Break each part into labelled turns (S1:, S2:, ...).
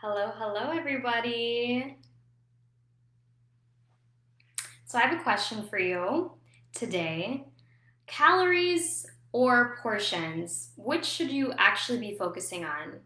S1: Hello, everybody. So, I have a question for you today. Calories or portions? Which should you actually be focusing on?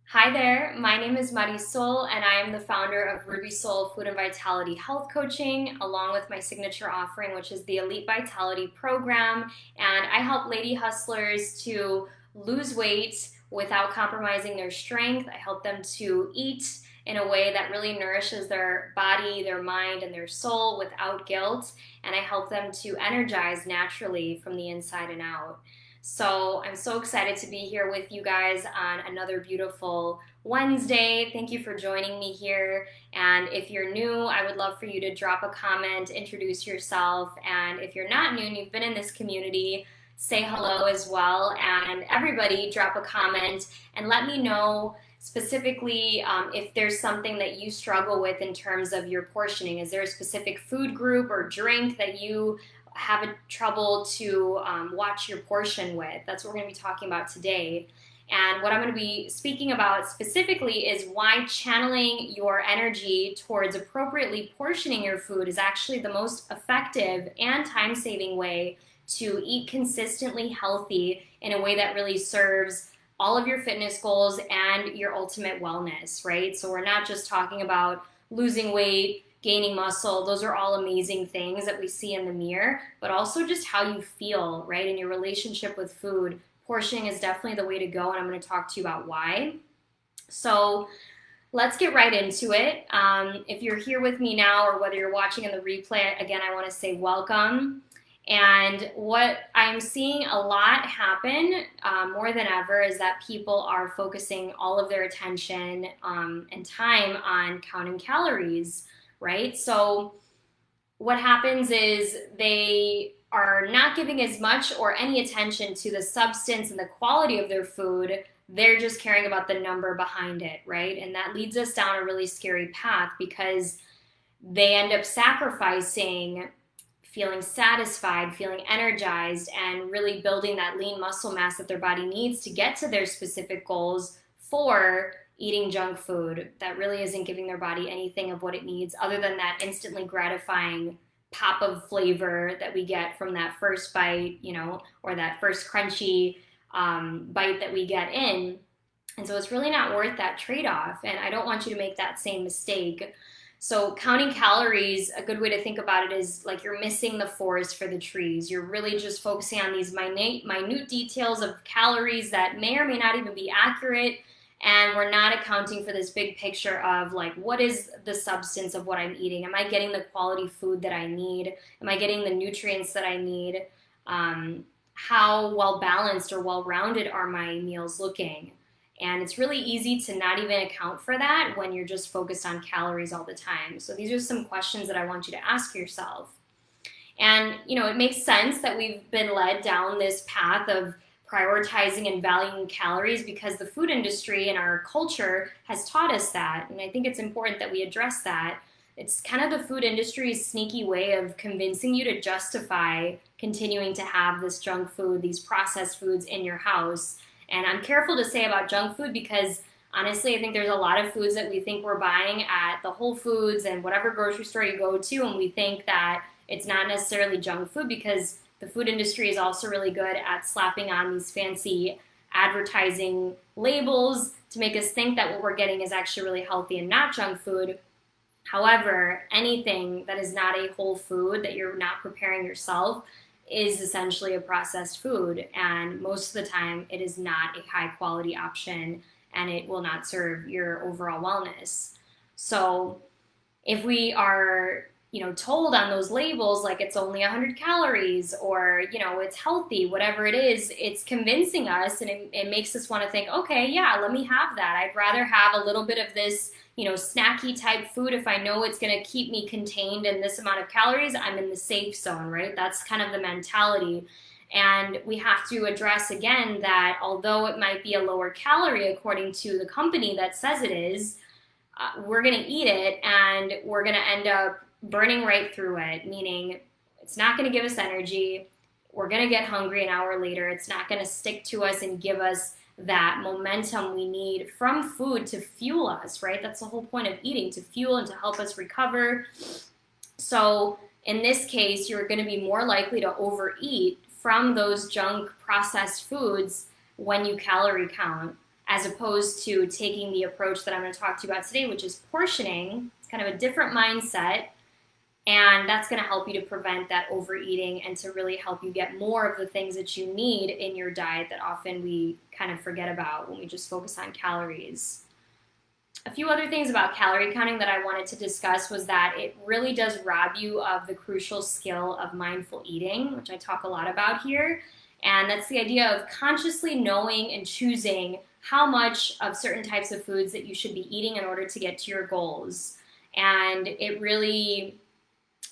S1: Hi there, my name is Marisol, and I am the founder of Ruby Soul Food and Vitality Health Coaching, along with my signature offering, which is the Elite Vitality Program. And I help lady hustlers to lose weight without compromising their strength. I help them to eat in a way that really nourishes their body, their mind, and their soul without guilt. And I help them to energize naturally from the inside and out. So I'm so excited to be here with you guys on another beautiful Wednesday. Thank you for joining me here. And if you're new, I would love for you to drop a comment, introduce yourself. And if you're not new and you've been in this community, say hello as well. And everybody drop a comment and let me know specifically if there's something that you struggle with in terms of your portioning. Is there a specific food group or drink that you have trouble to watch your portion with? That's what we're going to be talking about today. And what I'm going to be speaking about specifically is why channeling your energy towards appropriately portioning your food is actually the most effective and time-saving way to eat consistently healthy in a way that really serves all of your fitness goals and your ultimate wellness, right? So we're not just talking about losing weight, gaining muscle. Those are all amazing things that we see in the mirror, but also just how you feel, right? In your relationship with food. Portioning is definitely the way to go, and I'm going to talk to you about why. So let's get right into it. If you're here with me now, or whether you're watching in the replay, again, I want to say welcome. And what I'm seeing a lot happen more than ever is that people are focusing all of their attention and time on counting calories, right? So what happens is they are not giving as much or any attention to the substance and the quality of their food. They're just caring about the number behind it, right? And that leads us down a really scary path because they end up sacrificing feeling satisfied, feeling energized, and really building that lean muscle mass that their body needs to get to their specific goals for eating junk food that really isn't giving their body anything of what it needs other than that instantly gratifying pop of flavor that we get from that first bite, or that first crunchy bite that we get in. And so it's really not worth that trade-off. And I don't want you to make that same mistake. So counting calories, a good way to think about it is like you're missing the forest for the trees. You're really just focusing on these minute details of calories that may or may not even be accurate. And we're not accounting for this big picture of like, what is the substance of what I'm eating? Am I getting the quality food that I need? Am I getting the nutrients that I need? How well balanced or well rounded are my meals looking? And it's really easy to not even account for that when you're just focused on calories all the time. So these are some questions that I want you to ask yourself. And, it makes sense that we've been led down this path of prioritizing and valuing calories because the food industry and our culture has taught us that. And I think it's important that we address that. It's kind of the food industry's sneaky way of convincing you to justify continuing to have this junk food, these processed foods in your house. And I'm careful to say about junk food because honestly, I think there's a lot of foods that we think we're buying at the Whole Foods and whatever grocery store you go to, and we think that it's not necessarily junk food because the food industry is also really good at slapping on these fancy advertising labels to make us think that what we're getting is actually really healthy and not junk food. However, anything that is not a whole food that you're not preparing yourself is essentially a processed food, and most of the time it is not a high quality option and it will not serve your overall wellness. So if we are told on those labels like it's only 100 calories or it's healthy, whatever it is, it's convincing us, and it makes us want to think, okay, yeah, let me have that. I'd rather have a little bit of this snacky type food. If I know it's going to keep me contained in this amount of calories, I'm in the safe zone, right? That's kind of the mentality. And we have to address again that although it might be a lower calorie according to the company that says it is, we're going to eat it and we're going to end up burning right through it, meaning it's not going to give us energy. We're going to get hungry an hour later. It's not going to stick to us and give us that momentum we need from food to fuel us, right? That's the whole point of eating, to fuel and to help us recover. So in this case, you're going to be more likely to overeat from those junk processed foods when you calorie count, as opposed to taking the approach that I'm going to talk to you about today, which is portioning. It's kind of a different mindset, and that's going to help you to prevent that overeating and to really help you get more of the things that you need in your diet that often we kind of forget about when we just focus on calories. A few other things about calorie counting that I wanted to discuss was that it really does rob you of the crucial skill of mindful eating, which I talk a lot about here. And that's the idea of consciously knowing and choosing how much of certain types of foods that you should be eating in order to get to your goals. And it really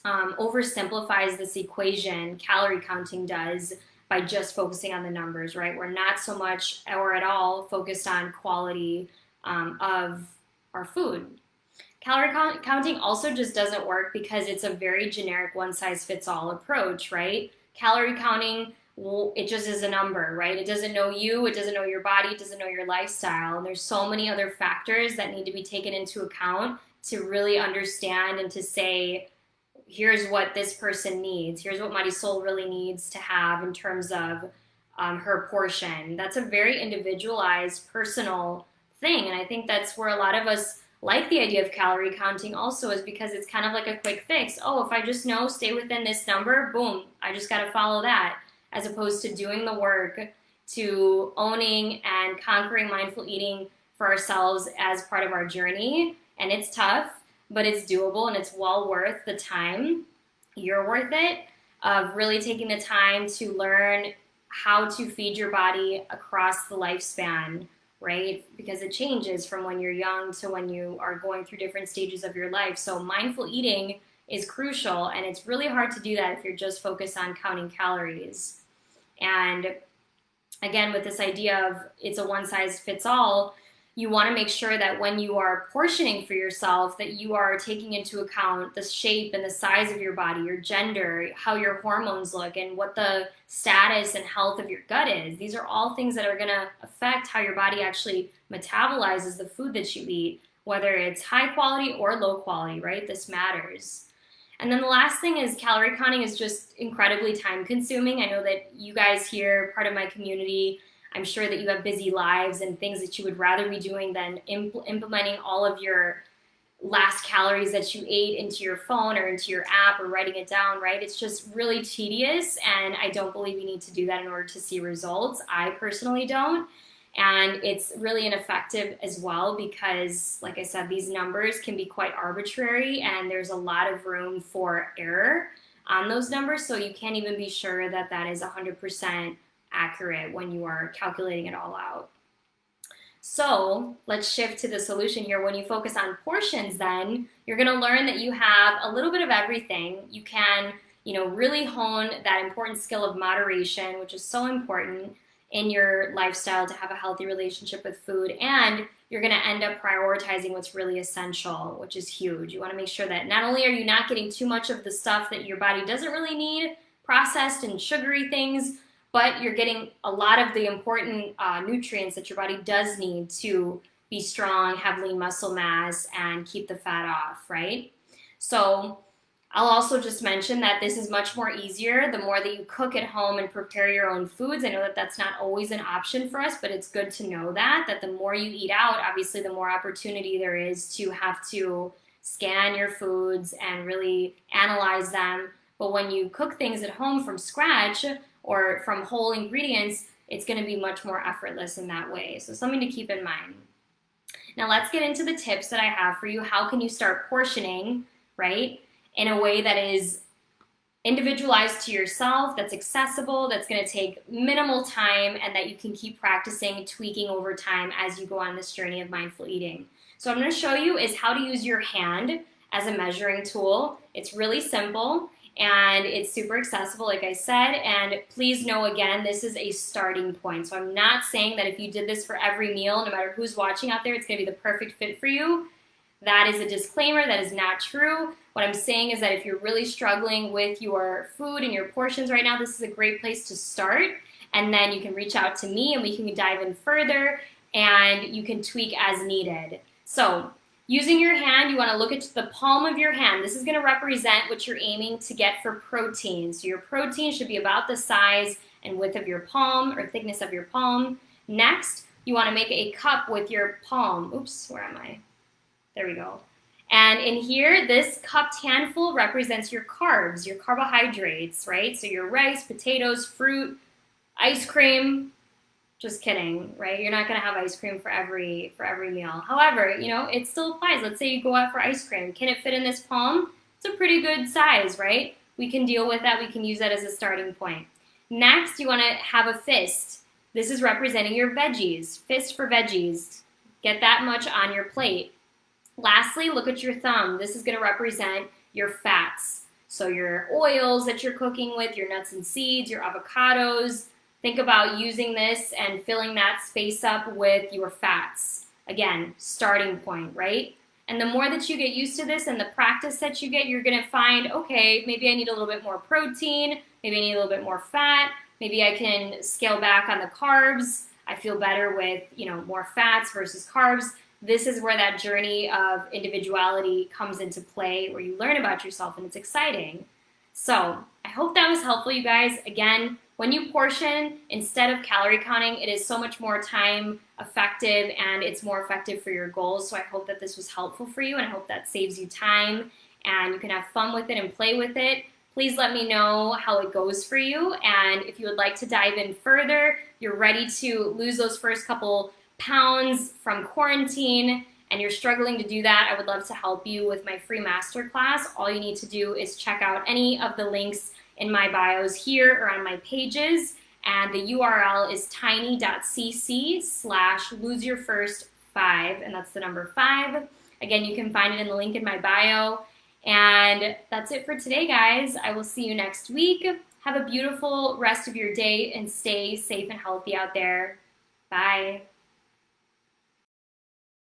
S1: oversimplifies this equation, calorie counting does, by just focusing on the numbers, right? We're not so much or at all focused on quality of our food. Calorie counting also just doesn't work because it's a very generic one-size-fits-all approach, right? Calorie counting, it just is a number, right? It doesn't know you, it doesn't know your body, it doesn't know your lifestyle. And there's so many other factors that need to be taken into account to really understand and to say, here's what this person needs. Here's what Marisol really needs to have in terms of her portion. That's a very individualized, personal thing. And I think that's where a lot of us like the idea of calorie counting also, is because it's kind of like a quick fix. Oh, if I just know, stay within this number, boom, I just got to follow that, as opposed to doing the work to owning and conquering mindful eating for ourselves as part of our journey. And it's tough, but it's doable, and it's well worth the time. You're worth it, of really taking the time to learn how to feed your body across the lifespan, right? Because it changes from when you're young to when you are going through different stages of your life. So mindful eating is crucial, and it's really hard to do that if you're just focused on counting calories. And again, with this idea of it's a one-size-fits-all, you want to make sure that when you are portioning for yourself, that you are taking into account the shape and the size of your body, your gender, how your hormones look, and what the status and health of your gut is. These are all things that are going to affect how your body actually metabolizes the food that you eat, whether it's high quality or low quality, right? This matters. And then the last thing is, calorie counting is just incredibly time consuming. I know that you guys here, part of my community, I'm sure that you have busy lives and things that you would rather be doing than implementing all of your last calories that you ate into your phone or into your app or writing it down, right? It's just really tedious, and I don't believe you need to do that in order to see results. I personally don't. And it's really ineffective as well because, like I said, these numbers can be quite arbitrary, and there's a lot of room for error on those numbers, so you can't even be sure that that is 100% accurate when you are calculating it all out. So let's shift to the solution here. When you focus on portions, then you're going to learn that you have a little bit of everything. You can, really hone that important skill of moderation, which is so important in your lifestyle to have a healthy relationship with food. And you're going to end up prioritizing what's really essential, which is huge. You want to make sure that not only are you not getting too much of the stuff that your body doesn't really need, processed and sugary things, but you're getting a lot of the important nutrients that your body does need to be strong, have lean muscle mass, and keep the fat off, right? So I'll also just mention that this is much more easier the more that you cook at home and prepare your own foods. I know that that's not always an option for us, but it's good to know that the more you eat out, obviously the more opportunity there is to have to scan your foods and really analyze them. But when you cook things at home from scratch or from whole ingredients, it's going to be much more effortless in that way. So something to keep in mind. Now let's get into the tips that I have for you. How can you start portioning, right, in a way that is individualized to yourself, that's accessible, that's going to take minimal time, and that you can keep practicing, tweaking over time as you go on this journey of mindful eating. So what I'm going to show you is how to use your hand as a measuring tool. It's really simple. And it's super accessible, like I said, and please know again, this is a starting point. So I'm not saying that if you did this for every meal, no matter who's watching out there, it's going to be the perfect fit for you. That is a disclaimer. That is not true. What I'm saying is that if you're really struggling with your food and your portions right now, this is a great place to start. and then you can reach out to me and we can dive in further and you can tweak as needed. So using your hand, you want to look at the palm of your hand. This is going to represent what you're aiming to get for protein. So your protein should be about the size and width of your palm or thickness of your palm. Next, you want to make a cup with your palm. Oops, where am I? There we go. And in here, this cupped handful represents your carbs, your carbohydrates, right? So your rice, potatoes, fruit, ice cream. Just kidding, right? You're not gonna have ice cream for every meal. However, it still applies. Let's say you go out for ice cream. Can it fit in this palm? It's a pretty good size, right? We can deal with that. We can use that as a starting point. Next, you wanna have a fist. This is representing your veggies. Fist for veggies. Get that much on your plate. Lastly, look at your thumb. This is going to represent your fats. So your oils that you're cooking with, your nuts and seeds, your avocados. Think about using this and filling that space up with your fats. Again, starting point, right? And the more that you get used to this and the practice that you get, you're going to find, okay, maybe I need a little bit more protein. Maybe I need a little bit more fat. Maybe I can scale back on the carbs. I feel better with, more fats versus carbs. This is where that journey of individuality comes into play, where you learn about yourself and it's exciting. So I hope that was helpful, you guys. Again, when you portion, instead of calorie counting, it is so much more time effective and it's more effective for your goals. So I hope that this was helpful for you and I hope that saves you time and you can have fun with it and play with it. Please let me know how it goes for you. And if you would like to dive in further, you're ready to lose those first couple pounds from quarantine and you're struggling to do that, I would love to help you with my free masterclass. All you need to do is check out any of the links in my bios here or on my pages, and the URL is tiny.cc/loseyourfirst5, and that's the number 5. Again, you can find it in the link in my bio. And that's it for today, guys. I will see you next week. Have a beautiful rest of your day and stay safe and healthy out there. Bye.